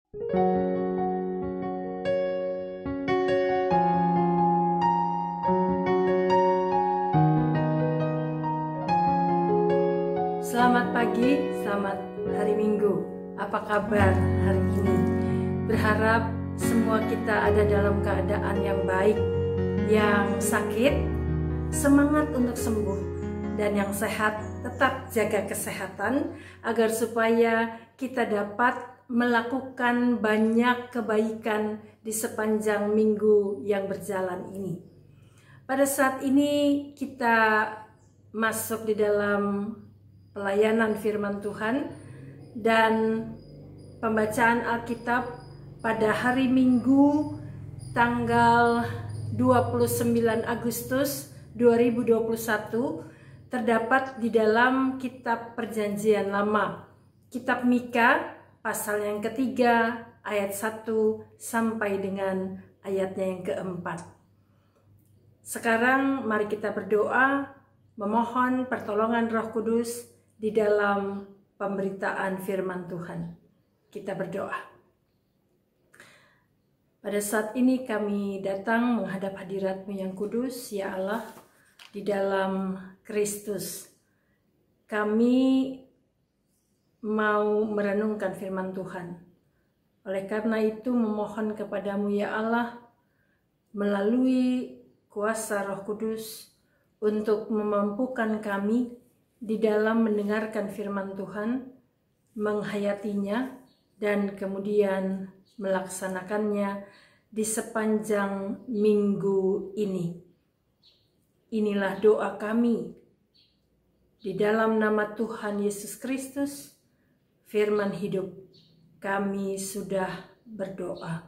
Selamat pagi, selamat hari Minggu. Apa kabar hari ini? Berharap semua kita ada dalam keadaan yang baik. Yang sakit, semangat untuk sembuh. Dan yang sehat, tetap jaga kesehatan agar supaya kita dapat melakukan banyak kebaikan di sepanjang minggu yang berjalan ini. Pada saat ini kita masuk di dalam pelayanan firman Tuhan dan pembacaan Alkitab pada hari Minggu tanggal 29 Agustus 2021 terdapat di dalam kitab Perjanjian Lama, kitab Mika pasal yang ketiga ayat 1 sampai dengan ayatnya yang keempat. Sekarang mari kita berdoa memohon pertolongan Roh Kudus di dalam pemberitaan firman Tuhan. Kita berdoa. Pada saat ini kami datang menghadap hadirat-Mu yang kudus, ya Allah, di dalam Kristus. Kami mau merenungkan firman Tuhan. Oleh karena itu memohon kepadamu ya Allah, melalui kuasa Roh Kudus, untuk memampukan kami di dalam mendengarkan firman Tuhan, menghayatinya, dan kemudian melaksanakannya di sepanjang minggu ini. Inilah doa kami. Di dalam nama Tuhan Yesus Kristus, firman hidup, kami sudah berdoa.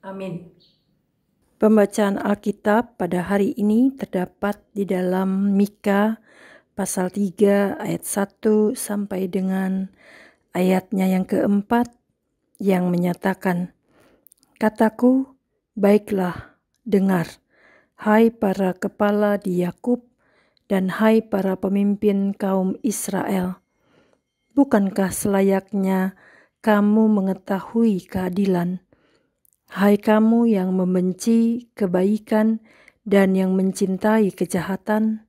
Amin. Pembacaan Alkitab pada hari ini terdapat di dalam Mika pasal 3 ayat 1 sampai dengan ayatnya yang keempat yang menyatakan, "Kataku, baiklah, dengar, hai para kepala di Yakub dan hai para pemimpin kaum Israel. Bukankah selayaknya kamu mengetahui keadilan? Hai kamu yang membenci kebaikan dan yang mencintai kejahatan,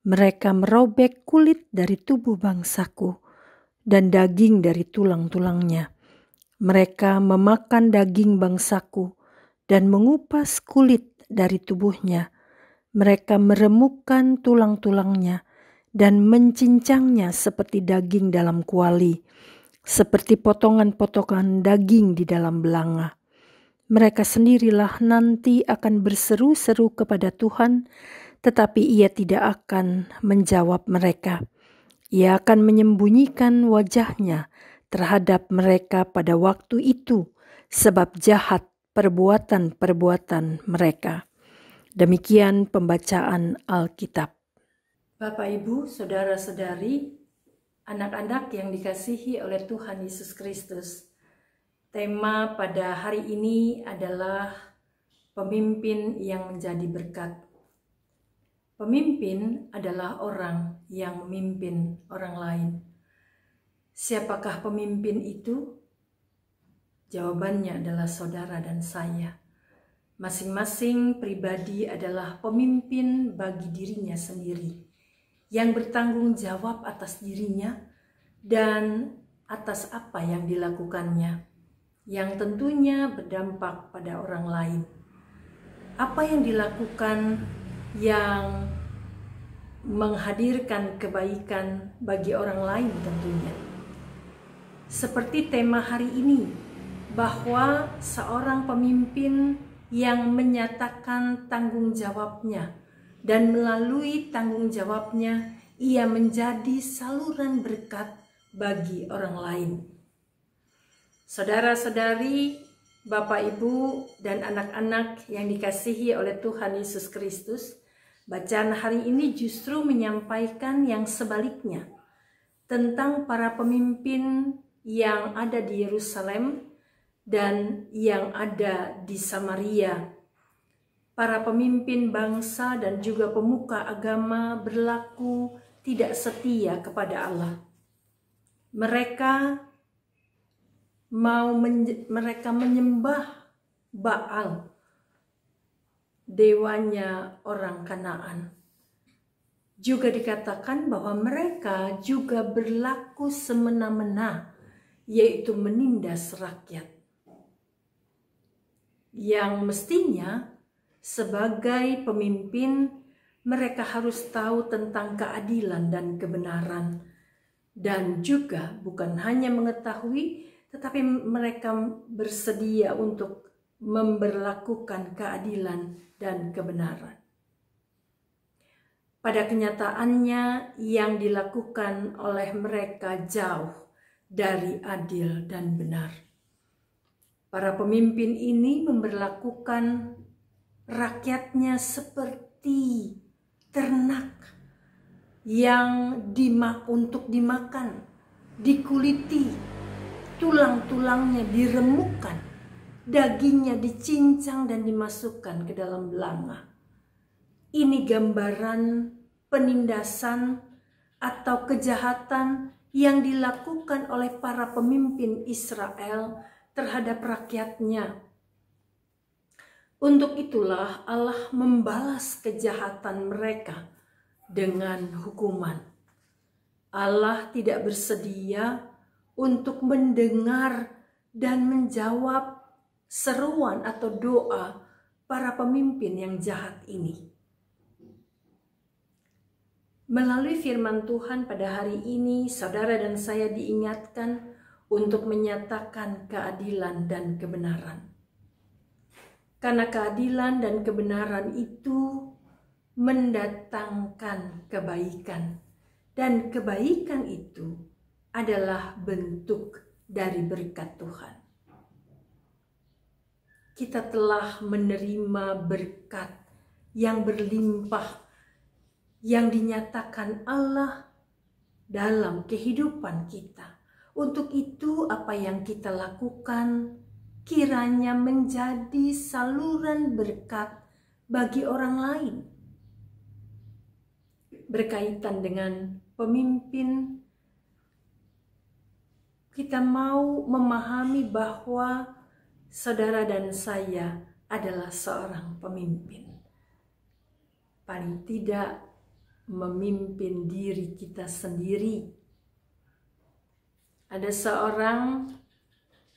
mereka merobek kulit dari tubuh bangsaku dan daging dari tulang-tulangnya. Mereka memakan daging bangsaku dan mengupas kulit dari tubuhnya. Mereka meremukkan tulang-tulangnya dan mencincangnya seperti daging dalam kuali, seperti potongan-potongan daging di dalam belanga. Mereka sendirilah nanti akan berseru-seru kepada Tuhan, tetapi Ia tidak akan menjawab mereka. Ia akan menyembunyikan wajahnya terhadap mereka pada waktu itu, sebab jahat perbuatan-perbuatan mereka." Demikian pembacaan Alkitab. Bapak, Ibu, saudara-saudari, anak-anak yang dikasihi oleh Tuhan Yesus Kristus, tema pada hari ini adalah pemimpin yang menjadi berkat. Pemimpin adalah orang yang memimpin orang lain. Siapakah pemimpin itu? Jawabannya adalah saudara dan saya. Masing-masing pribadi adalah pemimpin bagi dirinya sendiri, yang bertanggung jawab atas dirinya dan atas apa yang dilakukannya, yang tentunya berdampak pada orang lain. Apa yang dilakukan yang menghadirkan kebaikan bagi orang lain tentunya. Seperti tema hari ini, bahwa seorang pemimpin yang menyatakan tanggung jawabnya dan melalui tanggung jawabnya ia menjadi saluran berkat bagi orang lain. Saudara-saudari, Bapak, Ibu, dan anak-anak yang dikasihi oleh Tuhan Yesus Kristus, bacaan hari ini justru menyampaikan yang sebaliknya tentang para pemimpin yang ada di Yerusalem dan yang ada di Samaria. Para pemimpin bangsa dan juga pemuka agama berlaku tidak setia kepada Allah. Mereka mereka menyembah Baal, dewanya orang Kanaan. Juga dikatakan bahwa mereka juga berlaku semena-mena, yaitu menindas rakyat. Yang mestinya sebagai pemimpin mereka harus tahu tentang keadilan dan kebenaran. Dan juga bukan hanya mengetahui, tetapi mereka bersedia untuk memberlakukan keadilan dan kebenaran. Pada kenyataannya yang dilakukan oleh mereka jauh dari adil dan benar. Para pemimpin ini memberlakukan rakyatnya seperti ternak yang untuk dimakan, dikuliti, tulang-tulangnya diremukkan, dagingnya dicincang dan dimasukkan ke dalam belanga. Ini gambaran penindasan atau kejahatan yang dilakukan oleh para pemimpin Israel terhadap rakyatnya. Untuk itulah Allah membalas kejahatan mereka dengan hukuman. Allah tidak bersedia untuk mendengar dan menjawab seruan atau doa para pemimpin yang jahat ini. Melalui firman Tuhan pada hari ini, saudara dan saya diingatkan untuk menyatakan keadilan dan kebenaran. Karena keadilan dan kebenaran itu mendatangkan kebaikan. Dan kebaikan itu adalah bentuk dari berkat Tuhan. Kita telah menerima berkat yang berlimpah yang dinyatakan Allah dalam kehidupan kita. Untuk itu apa yang kita lakukan kiranya menjadi saluran berkat bagi orang lain. Berkaitan dengan pemimpin, kita mau memahami bahwa saudara dan saya adalah seorang pemimpin. Paling tidak memimpin diri kita sendiri. Ada seorang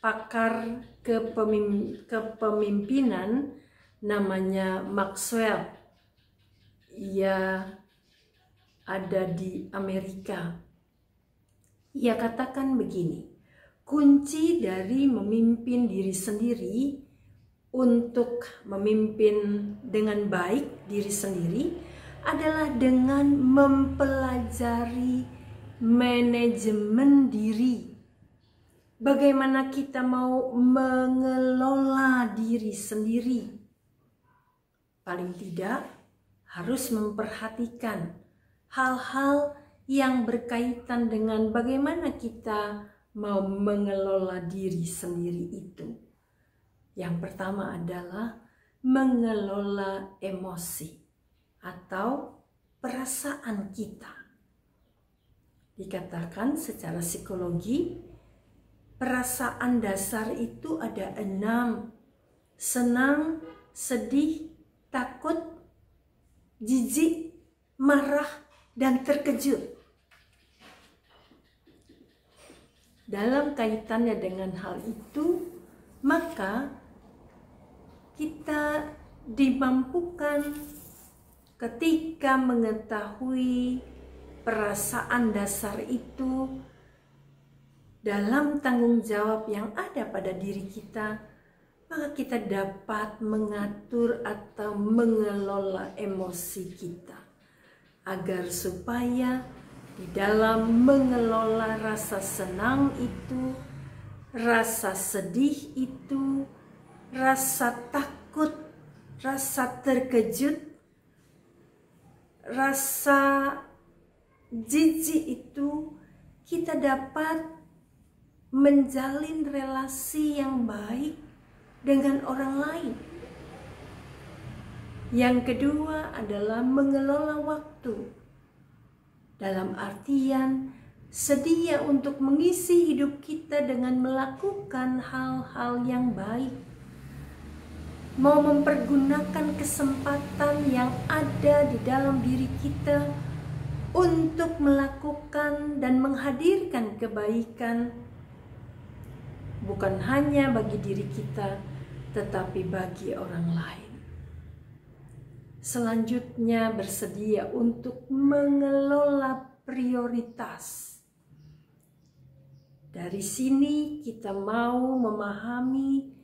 pakar kepemimpinan namanya Maxwell. Ia ada di Amerika. Ia katakan begini, kunci dari memimpin diri sendiri untuk memimpin dengan baik diri sendiri adalah dengan mempelajari manajemen diri. Bagaimana kita mau mengelola diri sendiri. Paling tidak harus memperhatikan hal-hal yang berkaitan dengan bagaimana kita mau mengelola diri sendiri itu. Yang pertama adalah mengelola emosi atau perasaan kita. Dikatakan secara psikologi, perasaan dasar itu ada 6. Senang, sedih, takut, jijik, marah, dan terkejut. Dalam kaitannya dengan hal itu, maka kita dimampukan ketika mengetahui perasaan dasar itu dalam tanggung jawab yang ada pada diri kita, maka kita dapat mengatur atau mengelola emosi kita agar supaya di dalam mengelola rasa senang itu, rasa sedih itu, rasa takut, rasa terkejut, rasa jijik itu, kita dapat menjalin relasi yang baik dengan orang lain. Yang kedua adalah mengelola waktu. Dalam artian sedia untuk mengisi hidup kita dengan melakukan hal-hal yang baik, mau mempergunakan kesempatan yang ada di dalam diri kita untuk melakukan dan menghadirkan kebaikan, bukan hanya bagi diri kita, tetapi bagi orang lain. Selanjutnya, bersedia untuk mengelola prioritas. Dari sini kita mau memahami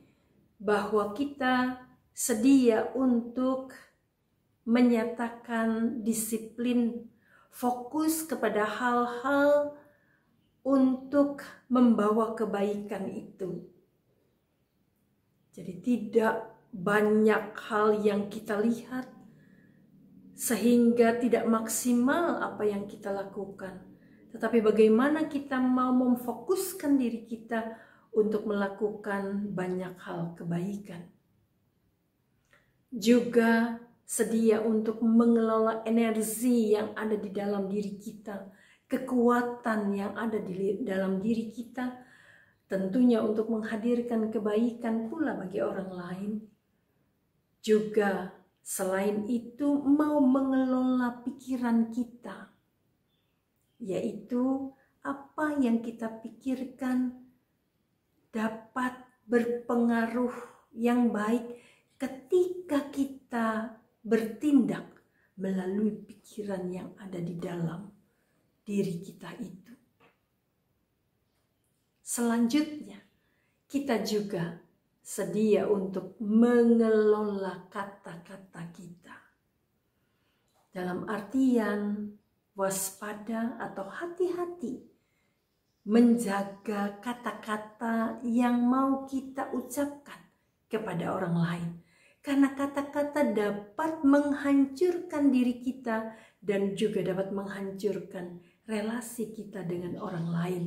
bahwa kita sedia untuk menyatakan disiplin, fokus kepada hal-hal untuk membawa kebaikan itu. Jadi tidak banyak hal yang kita lihat sehingga tidak maksimal apa yang kita lakukan. Tetapi bagaimana kita mau memfokuskan diri kita untuk melakukan banyak hal kebaikan. Juga sedia untuk mengelola energi yang ada di dalam diri kita, kekuatan yang ada di dalam diri kita, tentunya untuk menghadirkan kebaikan pula bagi orang lain. Juga selain itu mau mengelola pikiran kita, yaitu apa yang kita pikirkan dapat berpengaruh yang baik ketika kita bertindak melalui pikiran yang ada di dalam diri kita itu. Selanjutnya, kita juga sedia untuk mengelola kata-kata kita. Dalam artian waspada atau hati-hati menjaga kata-kata yang mau kita ucapkan kepada orang lain. Karena kata-kata dapat menghancurkan diri kita dan juga dapat menghancurkan relasi kita dengan orang lain.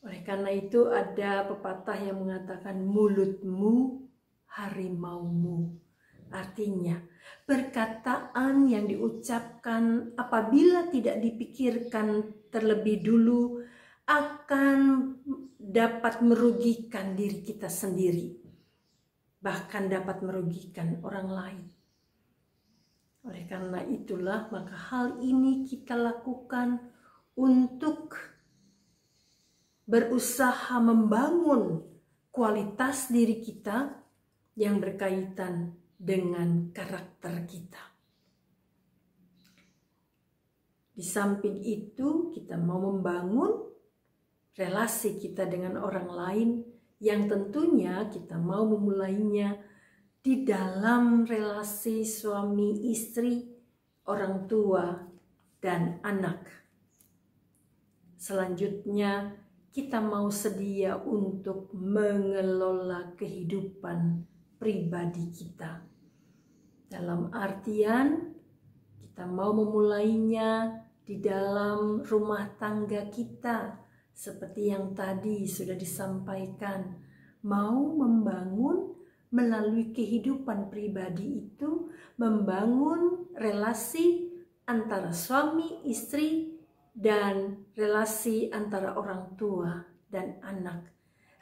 Oleh karena itu ada pepatah yang mengatakan mulutmu harimaumu. Artinya perkataan yang diucapkan apabila tidak dipikirkan terlebih dulu akan dapat merugikan diri kita sendiri. Bahkan dapat merugikan orang lain. Oleh karena itulah maka hal ini kita lakukan untuk berusaha membangun kualitas diri kita yang berkaitan dengan karakter kita. Di samping itu kita mau membangun relasi kita dengan orang lain yang tentunya kita mau memulainya di dalam relasi suami istri, orang tua, dan anak. Selanjutnya kita mau sedia untuk mengelola kehidupan pribadi kita. Dalam artian kita mau memulainya di dalam rumah tangga kita. Seperti yang tadi sudah disampaikan, mau membangun melalui kehidupan pribadi itu, membangun relasi antara suami, istri, dan relasi antara orang tua dan anak.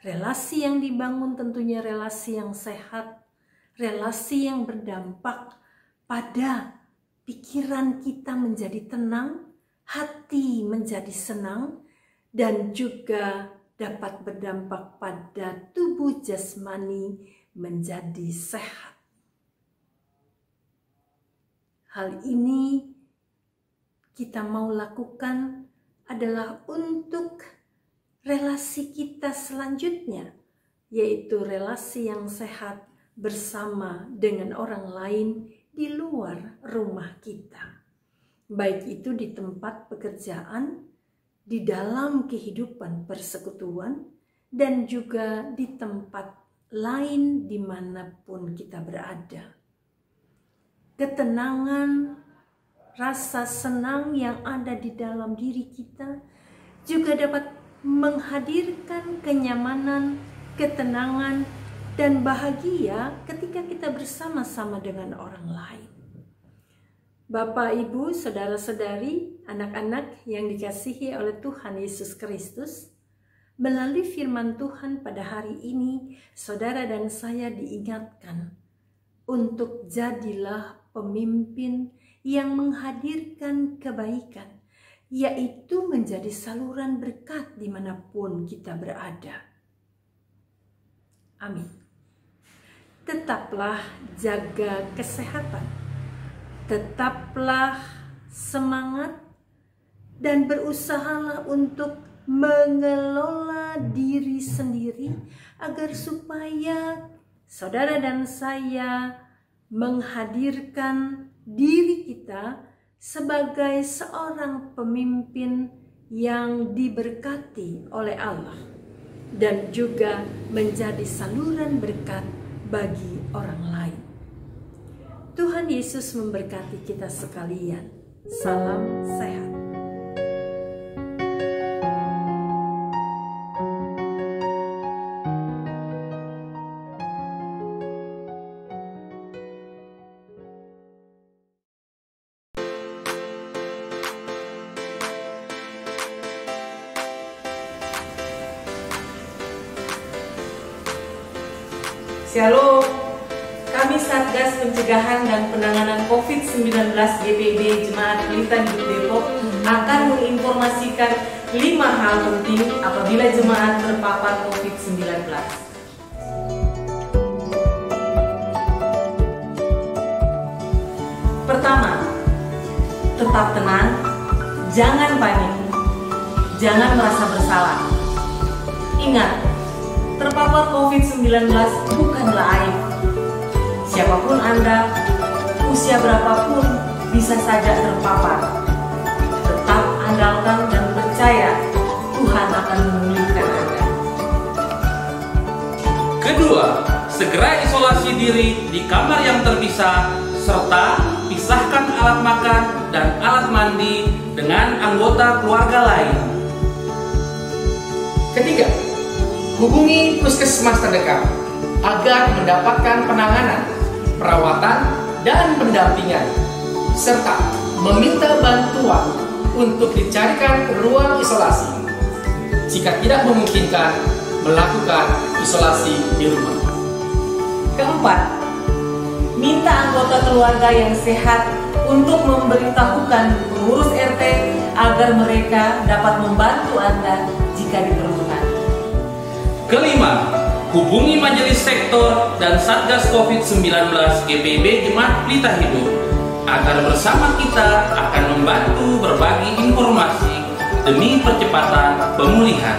Relasi yang dibangun tentunya relasi yang sehat, relasi yang berdampak pada pikiran kita menjadi tenang, hati menjadi senang, dan juga dapat berdampak pada tubuh jasmani menjadi sehat. Hal ini kita mau lakukan adalah untuk relasi kita selanjutnya, yaitu relasi yang sehat bersama dengan orang lain di luar rumah kita. Baik itu di tempat pekerjaan, di dalam kehidupan persekutuan, dan juga di tempat lain dimanapun kita berada. Ketenangan, rasa senang yang ada di dalam diri kita juga dapat menghadirkan kenyamanan, ketenangan, dan bahagia ketika kita bersama-sama dengan orang lain. Bapak, Ibu, saudara-saudari, anak-anak yang dikasihi oleh Tuhan Yesus Kristus, melalui firman Tuhan pada hari ini, saudara dan saya diingatkan untuk jadilah pemimpin yang menghadirkan kebaikan, yaitu menjadi saluran berkat dimanapun kita berada. Amin. Tetaplah jaga kesehatan. Tetaplah semangat dan berusahalah untuk mengelola diri sendiri agar supaya saudara dan saya menghadirkan diri kita sebagai seorang pemimpin yang diberkati oleh Allah dan juga menjadi saluran berkat bagi orang lain. Tuhan Yesus memberkati kita sekalian. Salam sehat. Shalom. Kami Satgas Pencegahan dan Penanganan COVID-19 GPIB Jemaat Pelita Hidup Depok akan menginformasikan 5 hal penting apabila jemaat terpapar COVID-19. Pertama, tetap tenang, jangan panik, jangan merasa bersalah. Ingat, terpapar COVID-19 bukanlah aib. Siapapun Anda, usia berapapun bisa saja terpapar. Tetap andalkan dan percaya Tuhan akan memulihkan Anda. Kedua, segera isolasi diri di kamar yang terpisah serta pisahkan alat makan dan alat mandi dengan anggota keluarga lain. Ketiga, hubungi puskesmas terdekat agar mendapatkan penanganan, perawatan, dan pendampingan, serta meminta bantuan untuk dicarikan ruang isolasi. Jika tidak memungkinkan, melakukan isolasi di rumah. Keempat, minta anggota keluarga yang sehat untuk memberitahukan pengurus RT agar mereka dapat membantu Anda jika diperlukan. Kelima, hubungi majelis sektor dan Satgas COVID-19 GPIB Jemaat Pelita Hidup agar bersama kita akan membantu berbagi informasi demi percepatan pemulihan.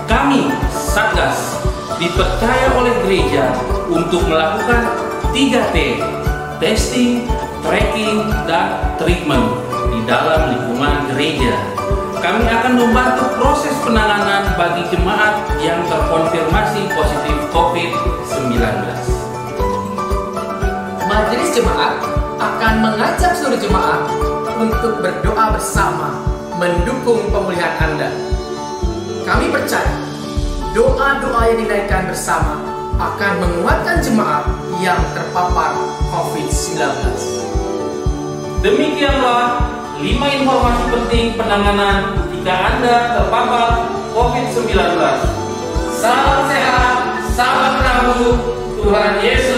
Kami, Satgas, dipercaya oleh gereja untuk melakukan 3T, testing, tracking, dan treatment di dalam lingkungan gereja. Kami akan membantu proses penanganan bagi jemaat yang terkonfirmasi positif COVID-19. Majelis jemaat akan mengajak seluruh jemaat untuk berdoa bersama mendukung pemulihan Anda. Kami percaya doa-doa yang dinaikkan bersama akan menguatkan jemaat yang terpapar COVID-19. Demikianlah 5 informasi penting penanganan jika Anda terpapar COVID-19. Salam sehat, salam Rabu, Tuhan Yesus